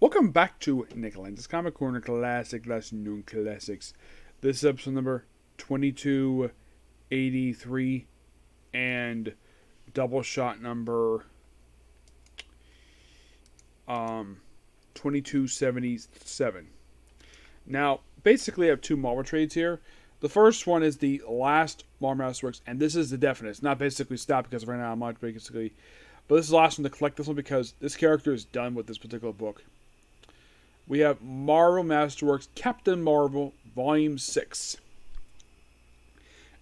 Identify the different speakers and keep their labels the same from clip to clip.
Speaker 1: Welcome back to Lenz's Comic Corner Classic New Classics. This is episode number 2283 and Doubleshot number 2277. Now, basically I have two Marvel trades here. The first one is the last Marvel Masterworks, and this is the definite. It's not basically stopped because right now I'm not basically. But this is the last one to collect this one because this character is done with this particular book. We have Marvel Masterworks Captain Marvel Volume 6.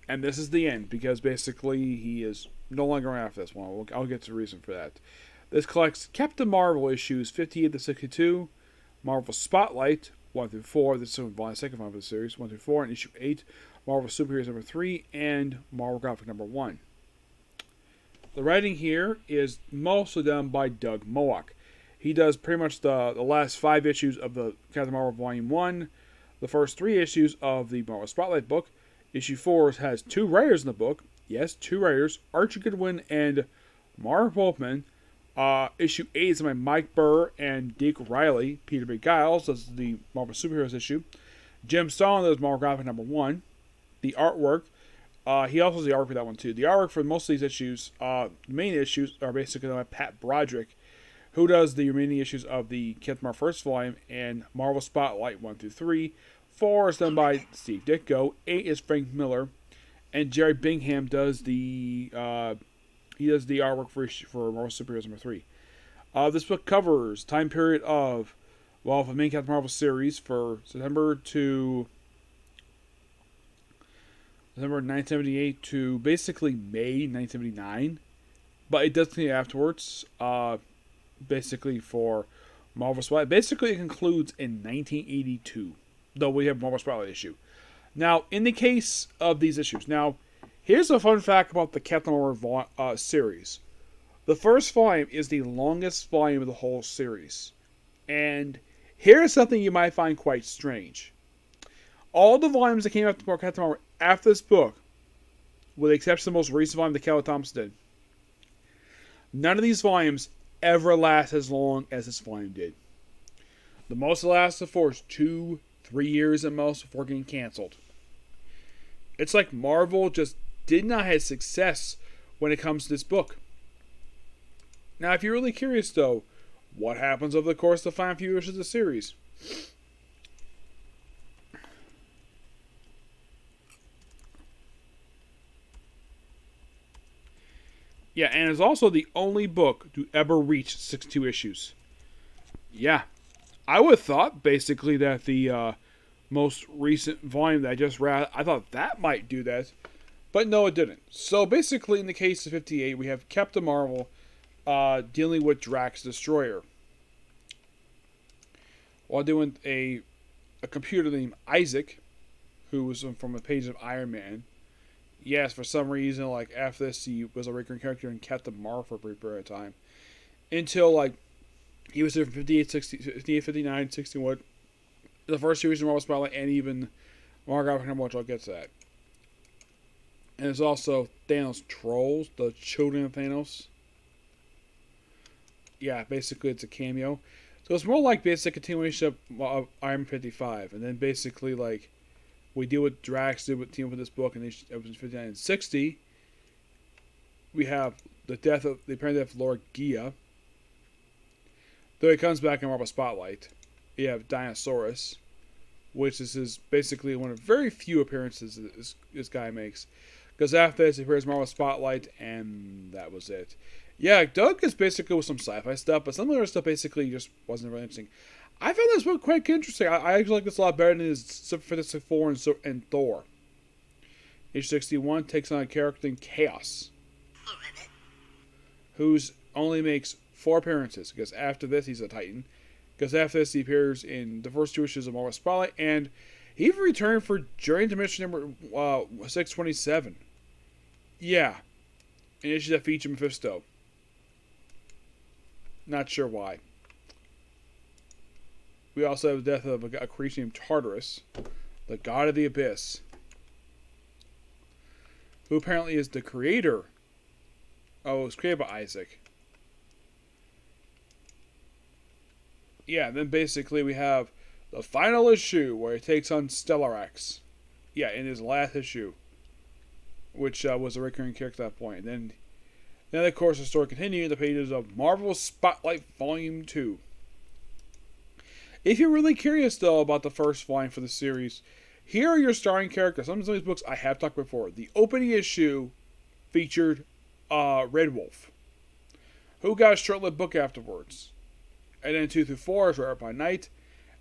Speaker 1: And this is the end because basically he is no longer around after this one. I'll get to the reason for that. This collects Captain Marvel issues 58 to 62, Marvel Spotlight 1 through 4. This is the second volume of the series, 1 through 4, and issue 8, Marvel Superheroes number 3, and Marvel Graphic number 1. The writing here is mostly done by Doug Moak. He does pretty much the last 5 issues of the Captain Marvel Volume 1, the first 3 issues of the Marvel Spotlight book. Issue 4 has 2 writers in the book. Yes, 2 writers, Archie Goodwin and Marv Wolfman. Issue 8 is by Mike Burr and Dick Riley. Peter B. Giles does the Marvel Superheroes issue. Jim Stalin does Marvel Graphic number 1. The artwork, he also does the artwork for that one too. The artwork for most of these issues, the main issues, are basically by Pat Broderick, who does the remaining issues of the Captain Marvel first volume and Marvel Spotlight 1 through 3. 4 is done by Steve Ditko. 8 is Frank Miller, and Jerry Bingham does the artwork for Marvel Superheroes number 3. This book covers time period of the main Captain Marvel series for September 1978 to basically May 1979, but it does continue afterwards. Basically for Marvel Spotlight. Basically, it concludes in 1982, though we have Marvel Spotlight issue. Now, in the case of these issues, here's a fun fact about the Captain Marvel series. The first volume is the longest volume of the whole series. And here's something you might find quite strange. All the volumes that came out to Captain Marvel after this book, with the exception of the most recent volume that Kelly Thompson did, none of these volumes ever last as long as this volume did. The most it lasted for is 2-3 years at most before getting canceled. It's like Marvel just did not have success when it comes to this book. Now, if you're really curious though, what happens over the course of the final few issues of the series? Yeah, and it's also the only book to ever reach 62 issues. Yeah, I would have thought basically that the most recent volume that I just read, I thought that might do that, but no, it didn't. So basically, in the case of 58, we have Captain Marvel dealing with Drax Destroyer, while doing a computer named Isaac, who was from a page of Iron Man. Yes, for some reason, after this, he was a recurring character in Captain Marvel for a brief period of time. Until, he was there from 58, 59, 61. The first series of Marvel Spotlight, and even Marvel Graphic number 1, which I'll get to that. And there's also Thanos Trolls, the children of Thanos. Yeah, basically it's a cameo. So it's more like basic continuation of Iron Man 55. And then basically, we deal with Drax, team with this book in episodes 59 and 60. We have the apparent death of Lord Gia. Though he comes back in Marvel Spotlight. You have Dinosaurus, which is basically one of very few appearances this guy makes. Because after this, he appears in Marvel Spotlight, and that was it. Yeah, Doug is basically with some sci-fi stuff, but some of the other stuff basically just wasn't really interesting. I found this book quite interesting. I actually like this a lot better than his Fantastic Four and Thor. Issue 61 takes on a character named Chaos, who's only makes 4 appearances, because after this he's a Titan. Because after this he appears in the first 2 issues of Marvel Spotlight, and he even returned for Journey to Mission number 627. Yeah, an issue that featured Mephisto. Not sure why. We also have the death of a creature named Tartarus, the god of the abyss, who apparently is the creator. Oh, it was created by Isaac. Yeah, then basically we have the final issue where he takes on Stellarex. Yeah, in his last issue, which was a recurring character at that point. Then of course the story continues in the pages of Marvel Spotlight Volume 2. If you're really curious though about the first volume for the series, here are your starring characters. Some of these books I have talked before. The opening issue featured Red Wolf, who got a short-lived book afterwards. And then 2 through 4 is Red by Night.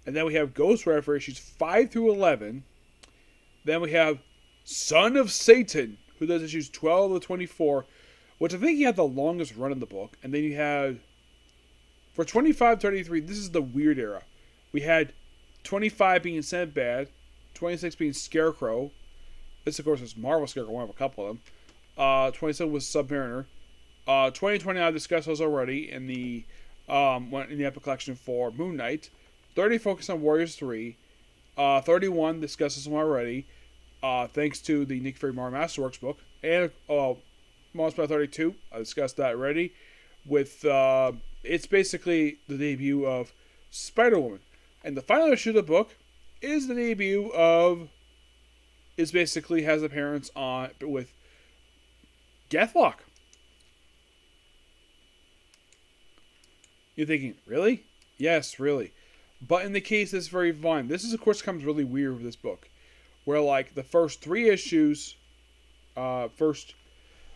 Speaker 1: And then we have Ghost Rider for issues 5 through 11. Then we have Son of Satan, who does issues 12 to 24, which I think he had the longest run in the book. And then you had, for 25-33, this is the weird era. We had 25 being Sinbad, 26 being Scarecrow. This, of course, is Marvel Scarecrow, one of a couple of them. 27 was Submariner. 2020, I discussed those already in the Epic Collection for Moon Knight. 30 focused on Warriors 3. 31 discussed this one already, thanks to the Nick Fury Marvel Masterworks book. And Marvel 32, I discussed that already. With it's basically the debut of Spider-Woman. And the final issue of the book is the debut of, has appearance on with Deathlock. You're thinking, really? Yes, really. But in the case that's very fun. This is, of course, comes really weird with this book. Where, like, the first 3 issues, first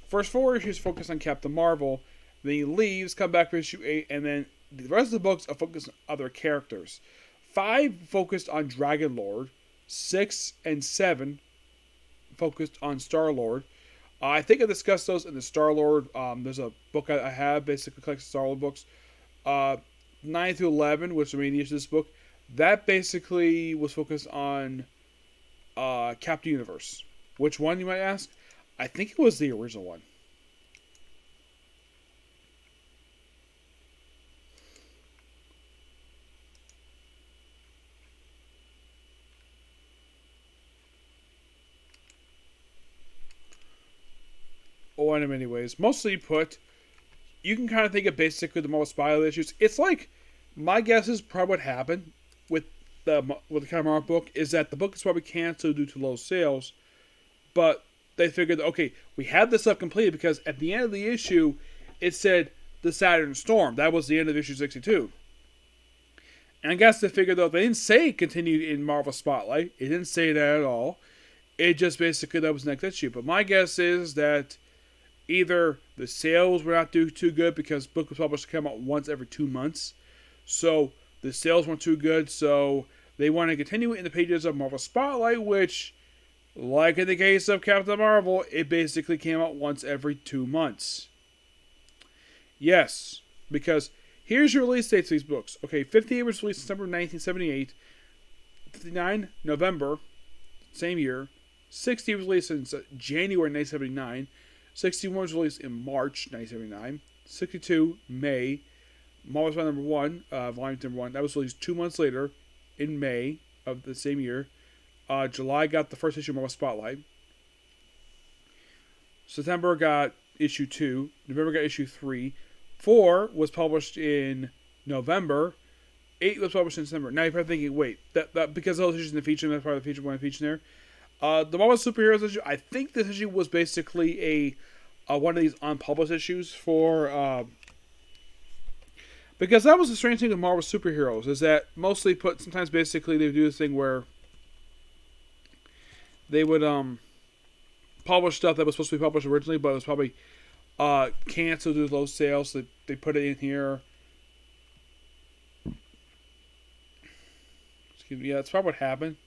Speaker 1: 4 issues focus on Captain Marvel. Then he leaves, come back for issue 8, and then the rest of the books are focused on other characters. 5 focused on Dragon Lord. 6 and 7 focused on Star-Lord. I think I discussed those in the Star-Lord. There's a book I have, basically collects Star-Lord books. 9 through 11, which are the main issues of this book, that basically was focused on Captain Universe. Which one, you might ask? I think it was the original one. Or in many ways. Mostly put, you can kind of think of basically the Marvel Spotlight issues. It's like, my guess is probably what happened with the Captain Marvel book is that the book is probably canceled due to low sales, but they figured, okay, we had this stuff completed because at the end of the issue, it said the Saturn Storm. That was the end of issue 62. And I guess they figured, though, they didn't say it continued in Marvel Spotlight. It didn't say that at all. It just basically, that was the next issue. But my guess is that either the sales were not too good because the book was published to come out once every 2 months. So the sales weren't too good, so they want to continue it in the pages of Marvel Spotlight, which, like in the case of Captain Marvel, it basically came out once every 2 months. Yes, because here's your release dates for these books. Okay, 58 was released December 1978. 59, November, same year. 60 was released in January 1979. 61 was released in March 1979. 62, May. Marvel Spotlight number 1, volume number 1. That was released 2 months later, in May of the same year. July got the first issue of Marvel Spotlight. September got issue 2. November got issue 3. 4 was published in November. 8 was published in December. Now you're probably thinking, wait, that because all those issues in the feature, that's part of the feature one feature there. The Marvel Superheroes issue, I think this issue was basically a one of these unpublished issues for because that was the strange thing with Marvel Superheroes, is that mostly sometimes basically they would do this thing where they would publish stuff that was supposed to be published originally, but it was probably canceled due to low sales, so they put it in here. Excuse me, yeah, that's probably what happened.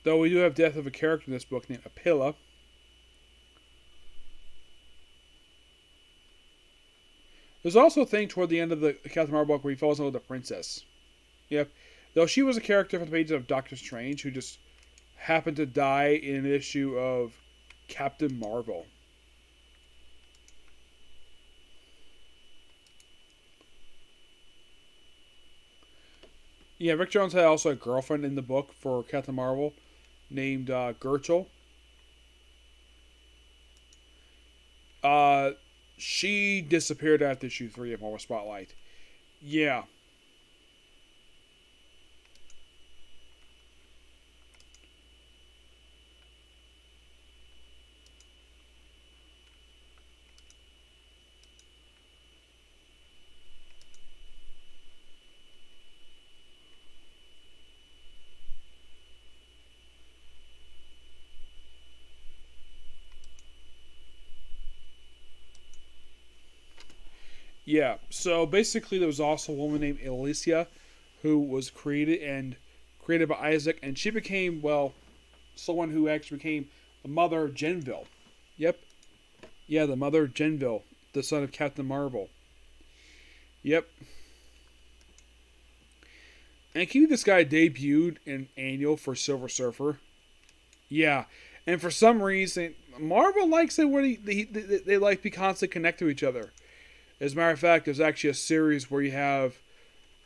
Speaker 1: Though we do have death of a character in this book named Apilla. There's also a thing toward the end of the Captain Marvel book where he falls in love with the princess. Yep. Though she was a character from the pages of Doctor Strange who just happened to die in an issue of Captain Marvel. Yeah, Rick Jones had also a girlfriend in the book for Captain Marvel named Gertrude. Uh, she disappeared after issue 3 of Marvel Spotlight. Yeah. Yeah. So basically, there was also a woman named Alicia who was created by Isaac, and she became, well, someone who actually became the mother of Genville. Yep. Yeah, the mother of Genville, the son of Captain Marvel. Yep. And keep this guy debuted in Annual for Silver Surfer. Yeah. And for some reason, Marvel likes it where they like to be constantly connected to each other. As a matter of fact, there's actually a series where you have,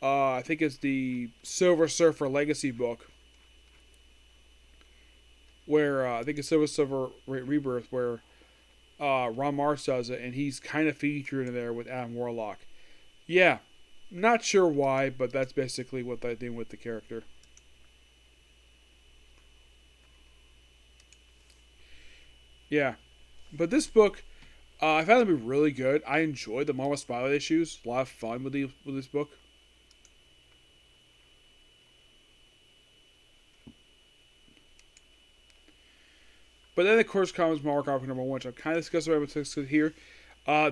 Speaker 1: I think it's the Silver Surfer Legacy book, where I think it's Silver Surfer Rebirth, where Ron Mars does it, and he's kind of featured in there with Adam Warlock. Yeah, not sure why, but that's basically what they do with the character. Yeah, but this book, I found it to be really good. I enjoyed the Marvel Spotlight issues. A lot of fun with this book. But then, of course, comes Marvel Comics number 1, which I've kind of discussed about here.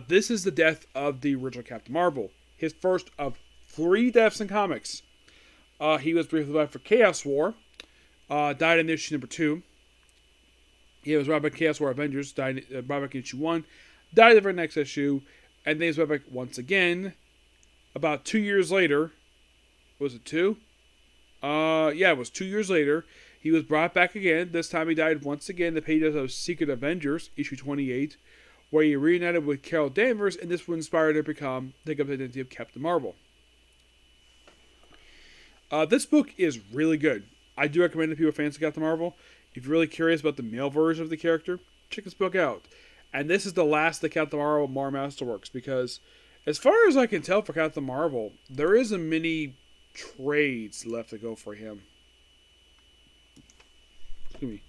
Speaker 1: This is the death of the original Captain Marvel. His first of 3 deaths in comics. He was briefly left for Chaos War. Died in issue number 2. He was brought back Chaos War Avengers. Brought back in issue 1. Died in the very next issue. And then he was brought back once again. About 2 years later. Was it 2? Yeah, it was 2 years later. He was brought back again. This time he died once again in the pages of Secret Avengers, issue 28, where he reunited with Carol Danvers, and this would inspire her to take up the identity of Captain Marvel. This book is really good. I do recommend it to people fans of Captain Marvel. If you're really curious about the male version of the character, check this book out. And this is the last of Captain Marvel Masterworks, because as far as I can tell for Captain Marvel, there isn't many trades left to go for him. Excuse me.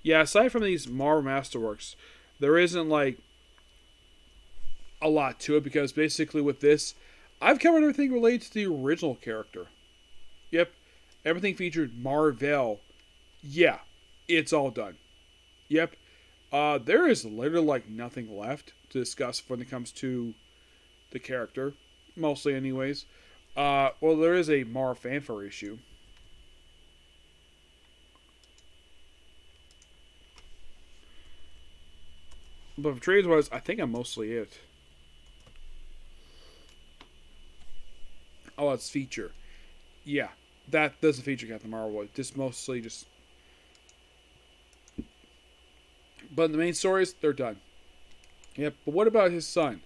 Speaker 1: Yeah, aside from these Marvel Masterworks, there isn't like a lot to it, because basically with this, I've covered everything related to the original character. Yep, everything featured Marvel. Yeah, it's all done. Yep, there is literally like nothing left to discuss when it comes to the character, mostly anyways. Well, there is a Marvel fanfare issue. But for trades wise, I think I'm mostly it. Oh, it's feature. Yeah, that doesn't feature Captain Marvel. Just mostly just. But the main stories, they're done. Yep. But what about his son?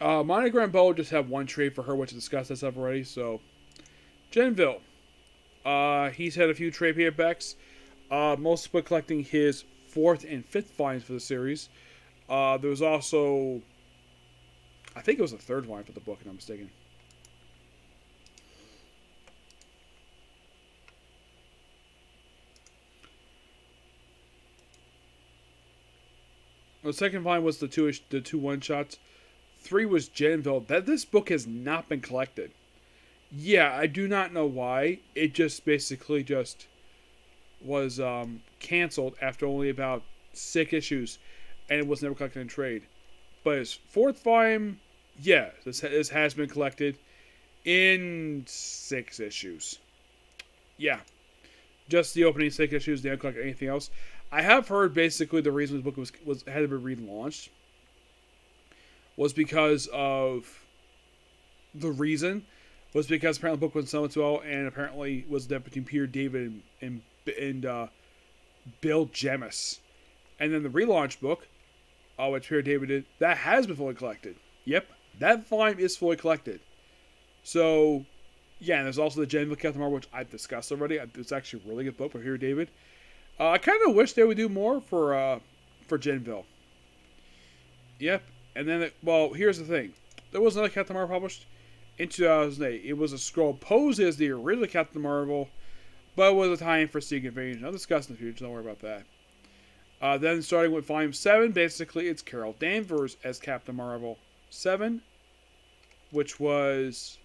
Speaker 1: Monogram Bow just have one trade for her, which I discussed that stuff already. So, Genville. He's had a few trade paperbacks. Mostly collecting his 4th and 5th volumes for the series. There was also, I think it was the 3rd volume for the book, if I'm mistaken. The 2nd volume was the two one shots. 3 was Genville. This book has not been collected. Yeah, I do not know why. It just basically just was canceled after only about 6 issues, and it was never collected in trade. But his 4th volume, yeah, this has been collected in 6 issues. Yeah, just the opening 6 issues. They haven't collected anything else. I have heard basically the reason this book was had to be relaunched was because of apparently the book wasn't selling too well, and apparently was the between Peter David and Bill Jemas. And then the relaunch book, which Peter David did, that has been fully collected. Yep, that volume is fully collected. So, Yeah, and there's also the Genville Captain Marvel, which I've discussed already. It's actually a really good book. But here, David, I kind of wish they would do more for Genville. Yep. And then, here's the thing: there was another Captain Marvel published in 2008. It was a scroll posed as the original Captain Marvel, but it was a tie-in for Secret Invasion. I'll discuss in the future. Don't worry about that. Then starting with Volume 7, basically it's Carol Danvers as Captain Marvel 7, which was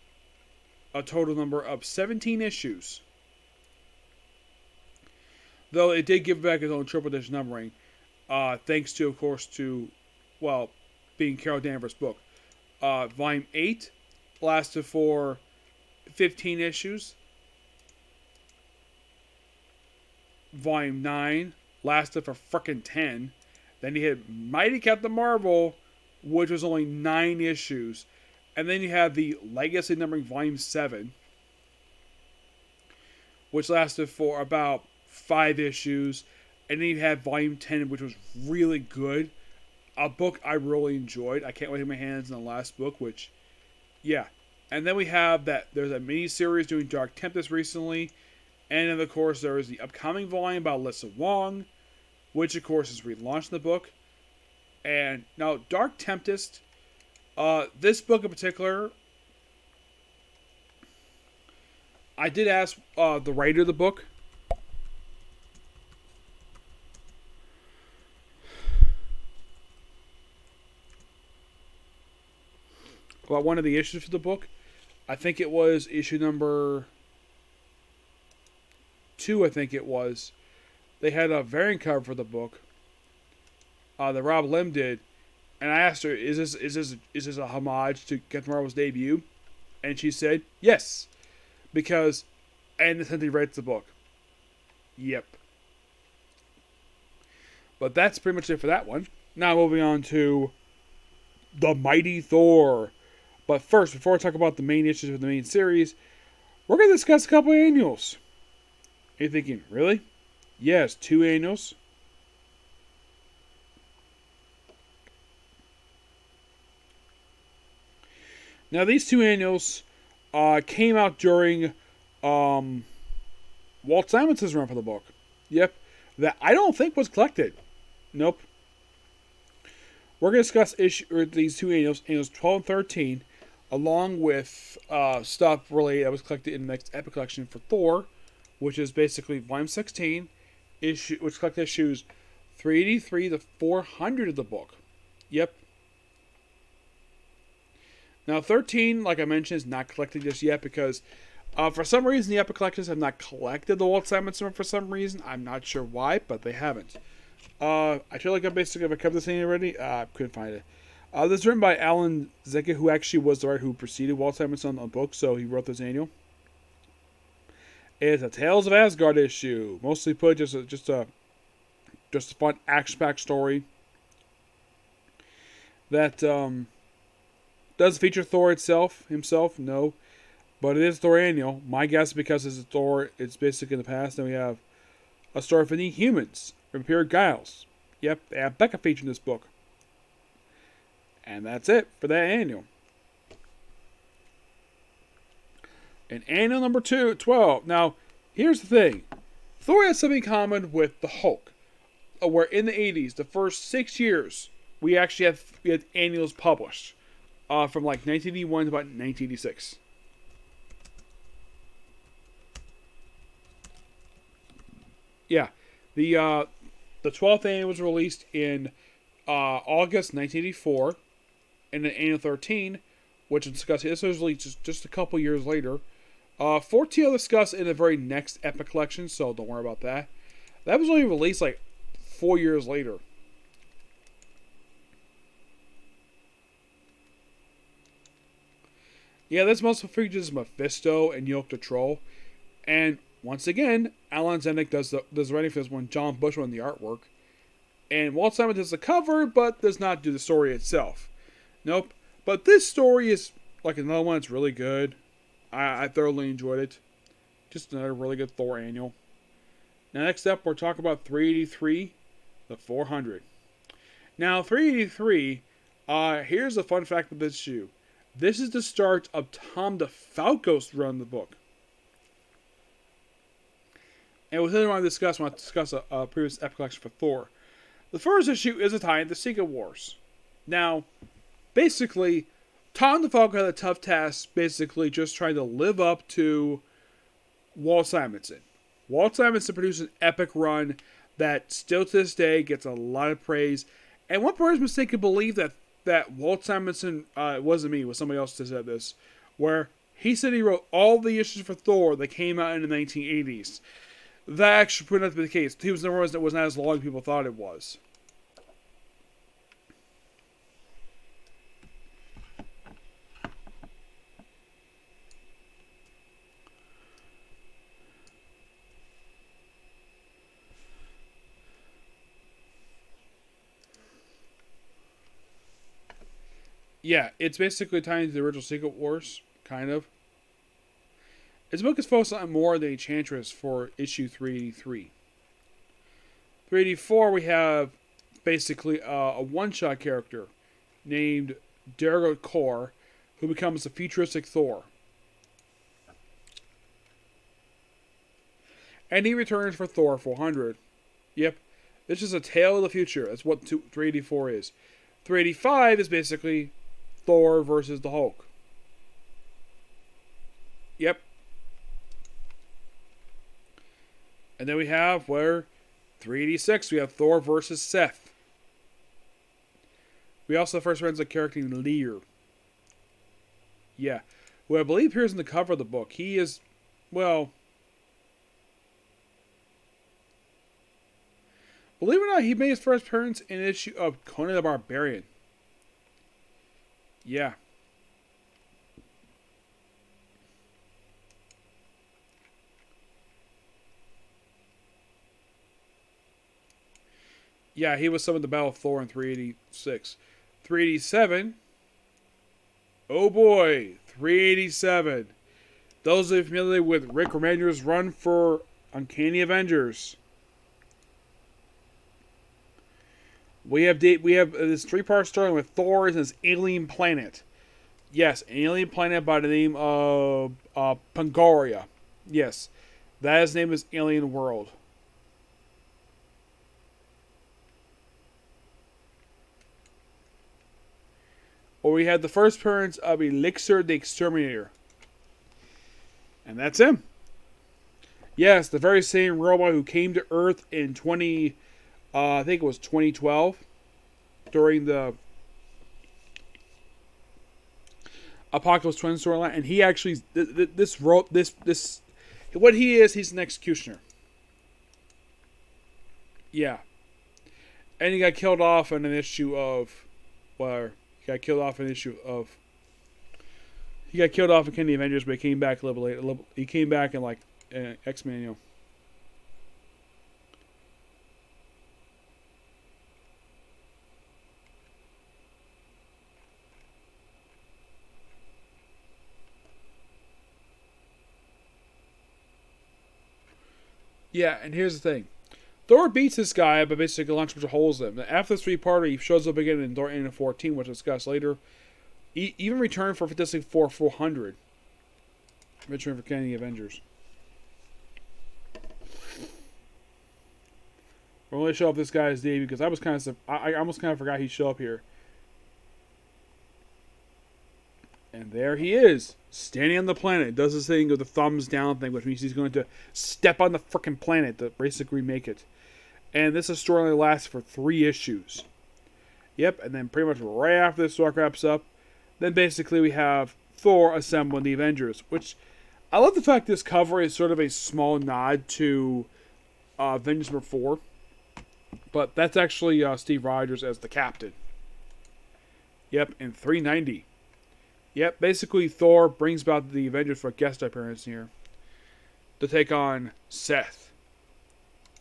Speaker 1: a total number of 17 issues. Though it did give back its own triple digit numbering, thanks to, of course, being Carol Danvers' book. Volume 8 lasted for 15 issues. Volume 9 lasted for frickin' 10. Then you had Mighty Captain Marvel, which was only 9 issues. And then you have the Legacy numbering Volume 7, which lasted for about 5 issues. And then you had Volume 10, which was really good. A book I really enjoyed. I can't wait to get my hands on the last book, which, yeah. And then we have there's a mini-series doing Dark Tempest recently. And then, of course, there is the upcoming volume about Alyssa Wong, which, of course, is relaunched in the book. And now, Dark Tempest, this book in particular, I did ask the writer of the book. About one of the issues for the book. I think it was issue number 2, I think it was. They had a variant cover for the book that Rob Lim did, and I asked her, "Is this a homage to Captain Marvel's debut?" And she said, "Yes," because and he writes the book. Yep. But that's pretty much it for that one. Now moving on to the Mighty Thor. But first, before I talk about the main issues of the main series, we're going to discuss a couple of annuals. You're thinking, really? Yes, 2 annuals. Now, these 2 annuals came out during Walt Simonson's run for the book. Yep. That I don't think was collected. Nope. We're going to discuss these 2 annuals 12 and 13, along with stuff related that was collected in the next Epic Collection for Thor, which is basically Volume 16, which collected issues 383 to 400 of the book. Yep. Now, 13, like I mentioned, is not collected just yet because for some reason the Epic Collections have not collected the Walt Simonson for some reason. I'm not sure why, but they haven't. I feel like I basically have covered this thing already. I couldn't find it. This is written by Alan Zecca, who actually was the writer who preceded Walt Simonson on the book, so he wrote this annual. It's a Tales of Asgard issue. Mostly put just a fun action-packed story that does feature Thor himself, no. But it is Thor Annual. My guess, because it's Thor, it's basically in the past. Then we have a story for the humans from Imperial Giles. Yep, they have Becca featured in this book. And that's it for that annual. And annual number 12. Now, here's the thing. Thor has something in common with the Hulk. Where in the 80s, the first 6 years, we had annuals published. From like 1981 to about 1986. Yeah. The 12th annual was released in August 1984. And then annual 13, which is discussed, this was released just a couple years later. 14 I'll discuss in the very next Epic Collection, so don't worry about that. That was only released like 4 years later. Yeah, this mostly features Mephisto and Yolk the Troll. And once again, Alan Zenick does the writing for this one. John Bush on the artwork. And Walt Simon does the cover, but does not do the story itself. Nope. But this story is like another one. It's really good. I thoroughly enjoyed it. Just another really good Thor annual. Now, next up, we're talking about 383, the 400. Now, 383, here's a fun fact of this issue. This is the start of Tom DeFalco's run of the book. And with him, I want to discuss a previous epic collection for Thor. The first issue is a tie in the Secret Wars. Now, basically, Tom DeFalco had a tough task, basically just trying to live up to Walt Simonson. Walt Simonson produced an epic run that still to this day gets a lot of praise. And one person mistaken believe that Walt Simonson, it wasn't me, it was somebody else that said this, where he said he wrote all the issues for Thor that came out in the 1980s. That actually proved not to be the case. He was the one that was not as long as people thought it was. Yeah, it's basically tying to the original Secret Wars, kind of. His book is focused on more than Enchantress for issue 383. 384, we have basically a one-shot character named Dergot Kor, who becomes a futuristic Thor. And he returns for Thor 400. Yep, this is a tale of the future. That's what 384 is. 385 is basically Thor versus the Hulk. Yep. And then we have 386, we have Thor versus Seth. We also first runs a character named Lear. Yeah. Who I believe appears in the cover of the book. He is, well, believe it or not, he made his first appearance in an issue of Conan the Barbarian. Yeah. Yeah, he was summoned to Battle of Thor in 386. 387. Oh boy, 387. Those of you familiar with Rick Remender's run for Uncanny Avengers. We have this three-part story with Thor and his alien planet. Yes, an alien planet by the name of Pangoria. Yes, his name is Alien World. Or we had the first appearance of Elixir the Exterminator. And that's him. Yes, the very same robot who came to Earth in I think it was 2012, during the Apocalypse Twin storyline, and he actually what he is, he's an executioner. Yeah, and he got killed off in an issue of, he got killed off in Kenny Avengers, but he came back a little later. He came back in like X-Men, you know. Yeah, and here's the thing. Thor beats this guy, but basically launches a bunch of holes in him. After this three-parter, he shows up again in Thor Annual 14, which we'll discuss later. He even returned for Fantastic Four 400. Return for Kenny Avengers. We'll only show up this guy's debut because I almost kind of forgot he'd show up here. And there he is, standing on the planet. Does this thing with the thumbs down thing, which means he's going to step on the frickin' planet to basically remake it. And this is story only lasts for 3 issues. Yep, and then pretty much right after this arc wraps up, then basically we have Thor assembling the Avengers, which I love the fact this cover is sort of a small nod to Avengers number 4. But that's actually Steve Rogers as the captain. Yep, in 390. Yep, basically Thor brings about the Avengers for a guest appearance here to take on Seth.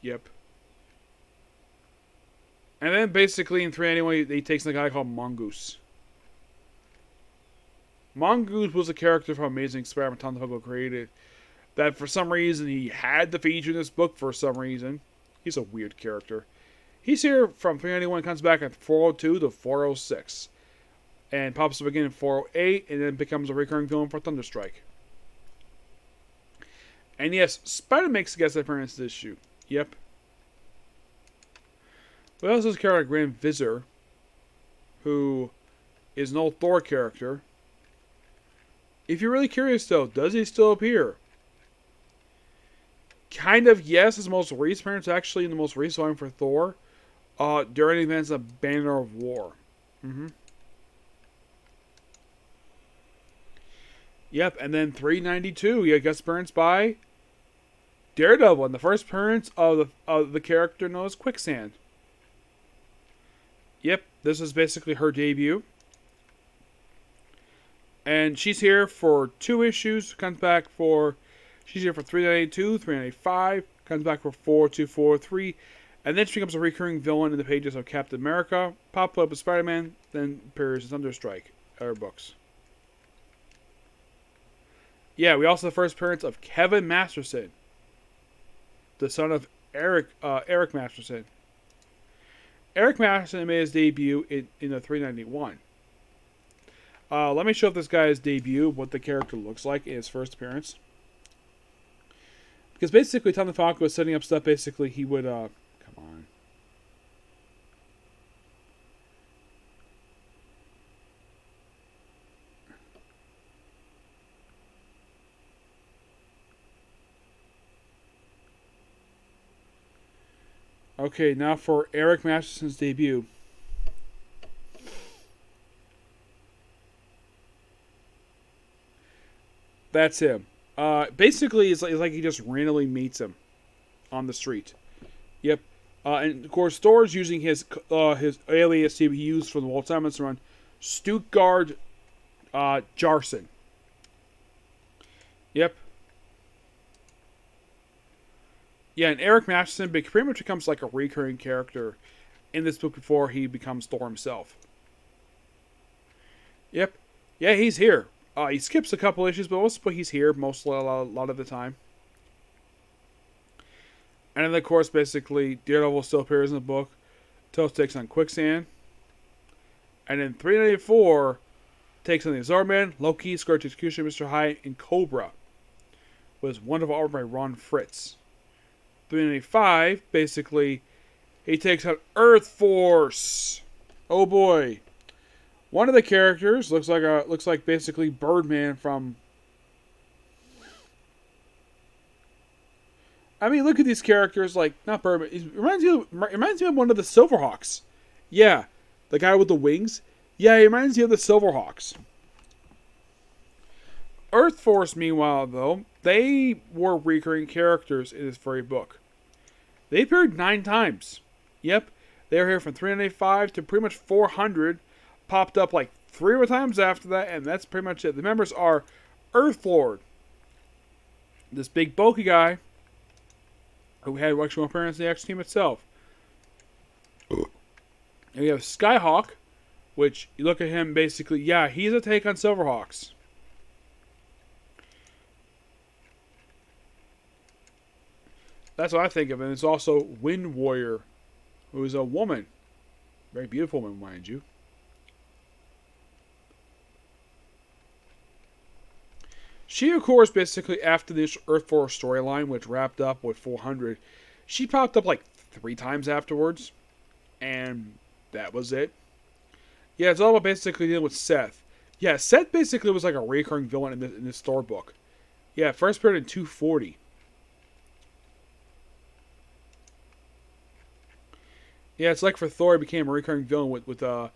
Speaker 1: Yep. And then basically in 391 he takes a guy called Mongoose. Mongoose was a character from Amazing Spider-Man Tom DeFalco created that for some reason he had to feature in this book for some reason. He's a weird character. He's here from 391, comes back at 402 to 406. and pops up again in 408, and then becomes a recurring villain for Thunderstrike. And yes, Spider makes a guest appearance this issue. Yep. We also have a character like Grand Vizir, who is an old Thor character. If you're really curious though, does he still appear? Kind of, yes. His most recent appearance, actually in the most recent one for Thor, during events of Banner of War. Yep, and then 392, he gets appearance by Daredevil, and the first appearance of the character known as Quicksand. Yep, this is basically her debut. And she's here for 2 issues, she's here for 392, 395, comes back for 4243, and then she becomes a recurring villain in the pages of Captain America, Pop Up with Spider-Man, then appears in Thunderstrike, books. Yeah, we also have the first appearance of Kevin Masterson, the son of Eric Masterson. Eric Masterson made his debut in the 391. Let me show this guy's debut, what the character looks like in his first appearance. Because basically, Tom DeFalco was setting up stuff. Basically, he would, come on. Okay, now for Eric Masterson's debut. That's him. Basically, it's like he just randomly meets him on the street. Yep. And of course, Thor's using his alias he used for the Walt Simonson run, Stuttgart Jarson. Yep. Yeah, and Eric Masterson pretty much becomes like a recurring character in this book before he becomes Thor himself. Yep. Yeah, he's here. He skips a couple issues, but he's here mostly a lot of the time. And then, of course, basically, Daredevil still appears in the book. Toast takes on Quicksand. And then 394 takes on the Azorman, Loki, Scourge Execution, Mr. Hyde, and Cobra. Was wonderful art by Ron Fritz. 395, basically, he takes on Earth Force. Oh boy. One of the characters looks like basically Birdman from. I mean, look at these characters, like not Birdman. It reminds me of one of the Silverhawks. Yeah, the guy with the wings. Yeah, he reminds me of the Silverhawks. Earth Force, meanwhile, though, they were recurring characters in this very book. They appeared 9 times. Yep, they were here from 395 to pretty much 400. Popped up like 3 more times after that, and that's pretty much it. The members are Earthlord, this big bulky guy who had actual appearance in the X Team itself. And we have Skyhawk, which you look at him basically, yeah, he's a take on Silverhawks. That's what I think of. And it's also Wind Warrior, who is a woman. Very beautiful woman, mind you. She, of course, basically after this Earth Force storyline, which wrapped up with 400, she popped up like 3 times afterwards. And that was it. Yeah, it's all about basically dealing with Seth. Yeah, Seth basically was like a recurring villain in this Thor book. Yeah, first appeared in 240. Yeah, it's like for Thor, he became a recurring villain with up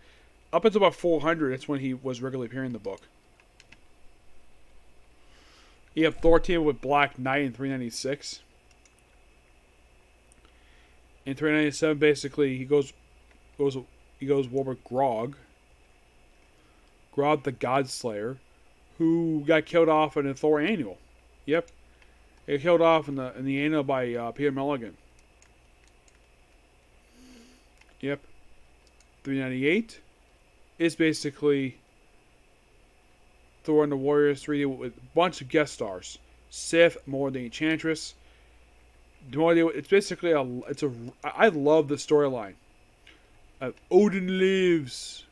Speaker 1: until about 400. That's when he was regularly appearing in the book. You have Thor team with Black Knight in 396. In 397, basically, he goes war with Grog. Grog the Godslayer, who got killed off in the Thor Annual. Yep, he got killed off in the annual by Peter Mulligan. Yep, 398 is basically Thor and the Warriors 3D with a bunch of guest stars. Sif, more than Enchantress. It's basically I love the storyline. Odin lives.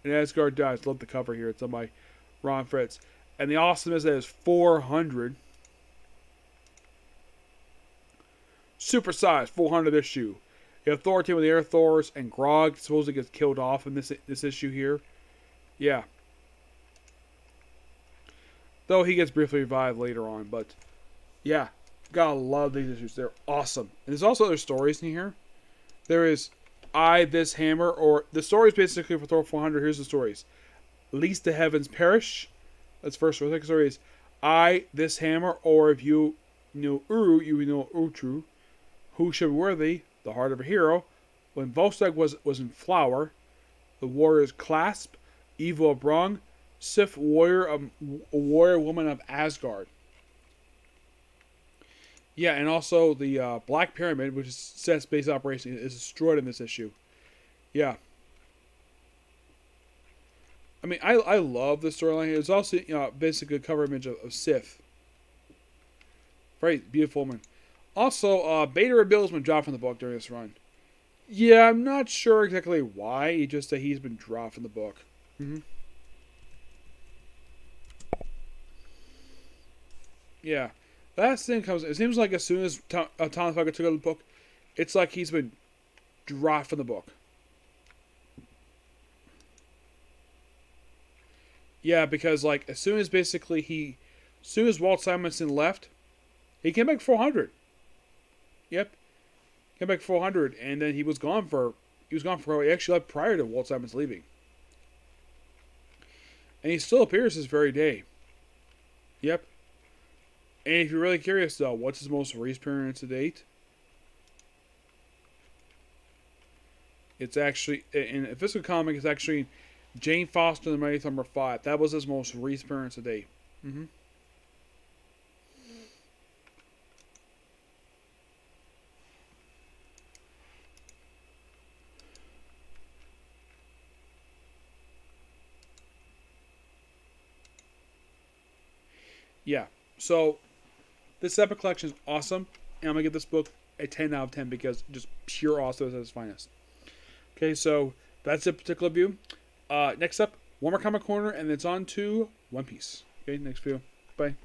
Speaker 1: And Asgard dies. Love the cover here. It's done by Ron Fritz. And the awesomeness that is 400. Super size, 400 issue. You have Thor team with the Air Thors, and Grog supposedly gets killed off in this issue here. Yeah. Though he gets briefly revived later on, but yeah. Gotta love these issues. They're awesome. And there's also other stories in here. There is This Hammer, or the stories basically for Thor 400. Here's the stories. Least the Heavens Perish. That's first story. The second story is This Hammer, or if you know Uru, you know Utru. Who Should Be Worthy? The Heart of a Hero. When Volstagg was in flower. The Warrior's Clasp. Evil of Brung. Sif Warrior, a warrior woman of Asgard. Yeah, and also the Black Pyramid, which is set space operation, is destroyed in this issue. Yeah. I mean, I love the storyline. It's also basically a cover image of Sif. Very beautiful woman. Also, Beta Rebuild has been dropped from the book during this run. Yeah, I'm not sure exactly why. It's just that he's been dropped from the book. Yeah. Last thing comes, it seems like as soon as Thomas Falco took over the book, it's like he's been dropped from the book. Yeah, because like as soon as Walt Simonson left, he came back 400. Yep. Came back 400, and then he was gone for he actually left prior to Walt Simonson leaving. And he still appears this very day. Yep. And if you're really curious, though, what's his most recent appearance to date? It's actually, in a physical comic, it's actually Jane Foster, the Mighty Thor number 5. That was his most recent appearance to date. Yeah, so this Epic Collection is awesome, and I'm going to give this book a 10 out of 10 because just pure awesome at its finest. Okay, so that's a particular view. Next up, one more Comic Corner, and it's on to One Piece. Okay, next view. Bye.